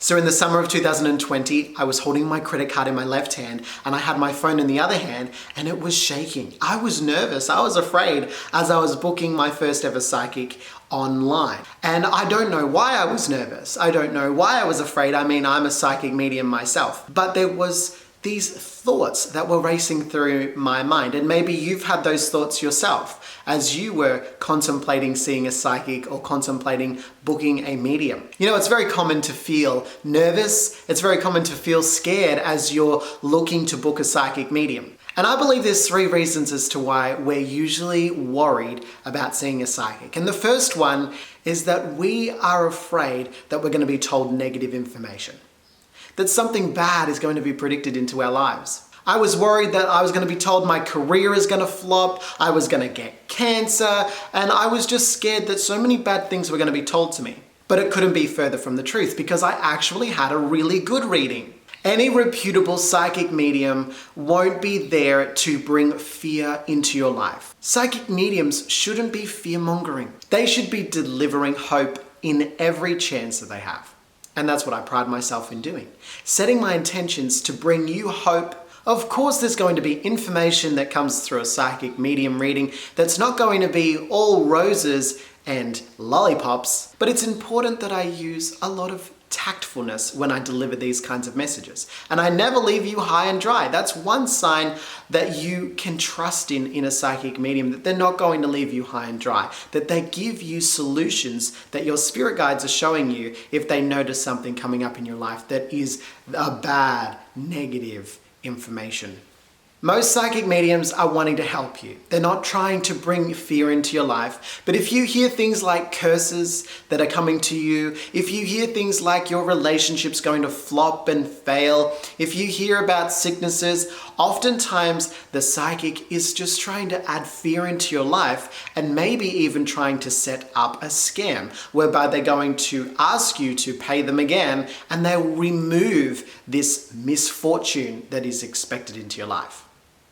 So in the summer of 2020, I was holding my credit card in my left hand and I had my phone in the other hand and it was shaking. I was nervous, I was afraid as I was booking my first ever psychic online. And I don't know why I was nervous. I don't know why I was afraid. I mean, I'm a psychic medium myself. But there was these thoughts that were racing through my mind. And maybe you've had those thoughts yourself as you were contemplating seeing a psychic or contemplating booking a medium. You know, it's very common to feel nervous. It's very common to feel scared as you're looking to book a psychic medium. And I believe there's 3 reasons as to why we're usually worried about seeing a psychic. And the first one is that we are afraid that we're going to be told negative information, that something bad is going to be predicted into our lives. I was worried that I was going to be told my career is going to flop, I was going to get cancer, and I was just scared that so many bad things were going to be told to me. But it couldn't be further from the truth because I actually had a really good reading. Any reputable psychic medium won't be there to bring fear into your life. Psychic mediums shouldn't be fear-mongering. They should be delivering hope in every chance that they have. And that's what I pride myself in doing. Setting my intentions to bring you hope. Of course, there's going to be information that comes through a psychic medium reading that's not going to be all roses and lollipops, but it's important that I use a lot of tactfulness when I deliver these kinds of messages. And I never leave you high and dry. That's one sign that you can trust in a psychic medium, that they're not going to leave you high and dry, that they give you solutions that your spirit guides are showing you if they notice something coming up in your life that is a bad, negative information. Most psychic mediums are wanting to help you. They're not trying to bring fear into your life. But if you hear things like curses that are coming to you, if you hear things like your relationship's going to flop and fail, if you hear about sicknesses, oftentimes the psychic is just trying to add fear into your life and maybe even trying to set up a scam whereby they're going to ask you to pay them again and they'll remove this misfortune that is expected into your life.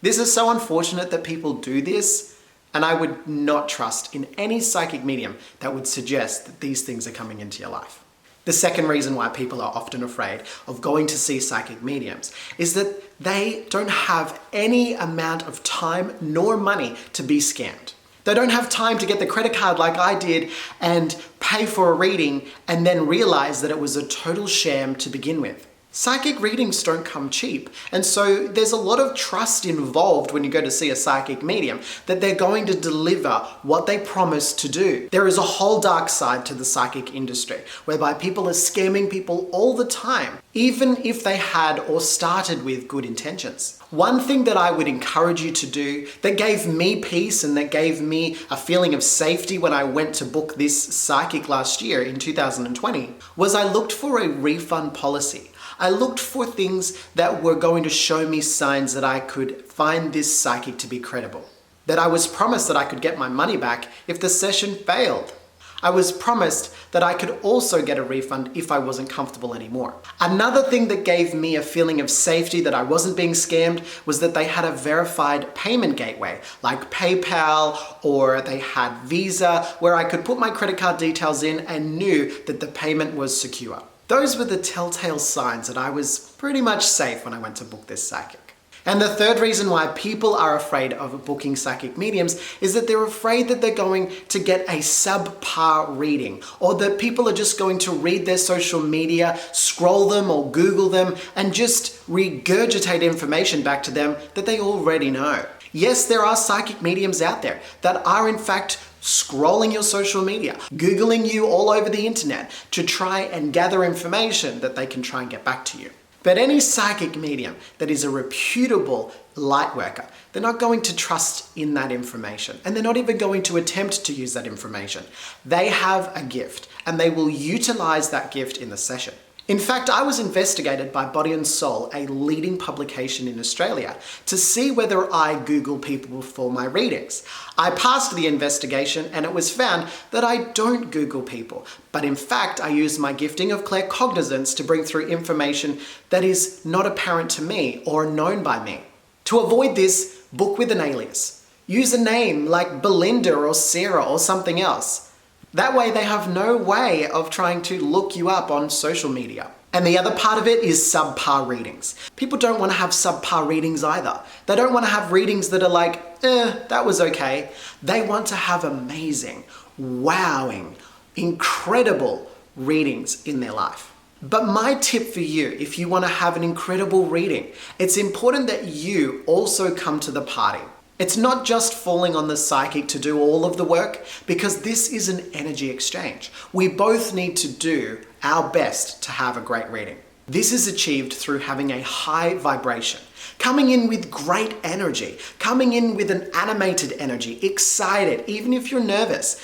This is so unfortunate that people do this, and I would not trust in any psychic medium that would suggest that these things are coming into your life. The second reason why people are often afraid of going to see psychic mediums is that they don't have any amount of time nor money to be scammed. They don't have time to get the credit card like I did and pay for a reading and then realize that it was a total sham to begin with. Psychic readings don't come cheap, and so there's a lot of trust involved when you go to see a psychic medium that they're going to deliver what they promise to do. There is a whole dark side to the psychic industry whereby people are scamming people all the time, even if they had or started with good intentions. One thing that I would encourage you to do that gave me peace and that gave me a feeling of safety when I went to book this psychic last year in 2020 was I looked for a refund policy. I looked for things that were going to show me signs that I could find this psychic to be credible. That I was promised that I could get my money back if the session failed. I was promised that I could also get a refund if I wasn't comfortable anymore. Another thing that gave me a feeling of safety that I wasn't being scammed was that they had a verified payment gateway like PayPal, or they had Visa, where I could put my credit card details in and knew that the payment was secure. Those were the telltale signs that I was pretty much safe when I went to book this psychic. And the third reason why people are afraid of booking psychic mediums is that they're afraid that they're going to get a subpar reading, or that people are just going to read their social media, scroll them or Google them, and just regurgitate information back to them that they already know. Yes, there are psychic mediums out there that are in fact scrolling your social media, Googling you all over the internet to try and gather information that they can try and get back to you. But any psychic medium that is a reputable light worker, they're not going to trust in that information, and they're not even going to attempt to use that information. They have a gift and they will utilize that gift in the session. In fact, I was investigated by Body and Soul, a leading publication in Australia, to see whether I Google people for my readings. I passed the investigation and it was found that I don't Google people, but in fact I use my gifting of claircognizance to bring through information that is not apparent to me or known by me. To avoid this, book with an alias. Use a name like Belinda or Sarah or something else. That way they have no way of trying to look you up on social media. And the other part of it is subpar readings. People don't want to have subpar readings either. They don't want to have readings that are like, that was okay. They want to have amazing, wowing, incredible readings in their life. But my tip for you, if you want to have an incredible reading, it's important that you also come to the party. It's not just falling on the psychic to do all of the work, because this is an energy exchange. We both need to do our best to have a great reading. This is achieved through having a high vibration, coming in with great energy, coming in with an animated energy, excited, even if you're nervous.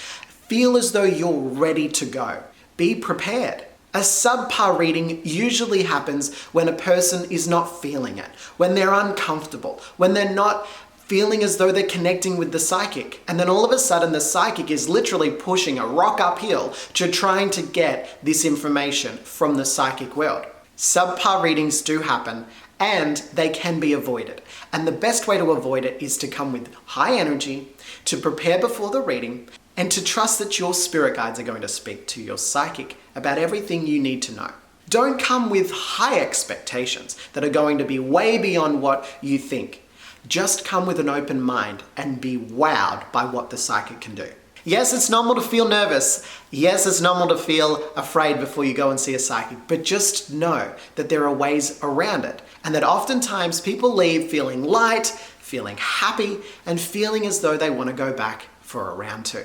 Feel as though you're ready to go. Be prepared. A subpar reading usually happens when a person is not feeling it, when they're uncomfortable, when they're not feeling as though they're connecting with the psychic. And then all of a sudden the psychic is literally pushing a rock uphill to trying to get this information from the psychic world. Subpar readings do happen and they can be avoided. And the best way to avoid it is to come with high energy, to prepare before the reading, and to trust that your spirit guides are going to speak to your psychic about everything you need to know. Don't come with high expectations that are going to be way beyond what you think. Just come with an open mind and be wowed by what the psychic can do. Yes, it's normal to feel nervous. Yes, it's normal to feel afraid before you go and see a psychic, but just know that there are ways around it, and that oftentimes people leave feeling light, feeling happy, and feeling as though they want to go back for a round two.